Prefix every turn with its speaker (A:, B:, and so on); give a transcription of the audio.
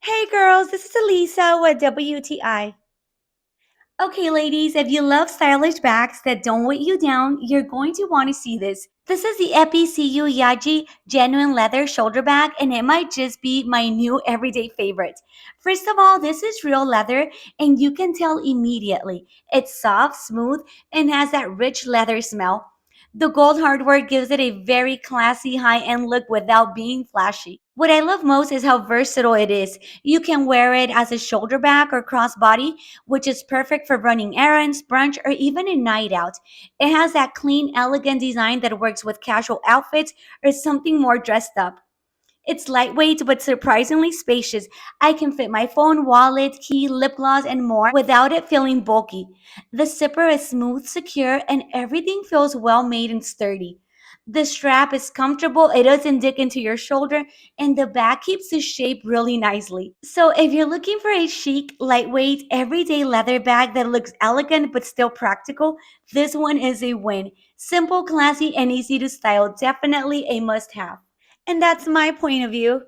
A: Hey girls, this is Elisa with WTI. Okay, ladies, if you love stylish bags that don't weigh you down, you're going to want to see this. This is the epicyoyagi genuine leather shoulder bag, and it might just be my new everyday favorite. First of all, this is real leather, and you can tell immediately. It's soft, smooth, and has that rich leather smell. The gold hardware gives it a very classy high-end look without being flashy. What I love most is how versatile it is. You can wear it as a shoulder bag or crossbody, which is perfect for running errands, brunch, or even a night out. It has that clean, elegant design that works with casual outfits or something more dressed up. It's lightweight but surprisingly spacious. I can fit my phone, wallet, key, lip gloss, and more without it feeling bulky. The zipper is smooth, secure, and everything feels well made and sturdy. The strap is comfortable, it doesn't dig into your shoulder, and the bag keeps the shape really nicely. So, if you're looking for a chic, lightweight, everyday leather bag that looks elegant but still practical, this one is a win. Simple, classy, and easy to style. Definitely a must have. And that's my point of view.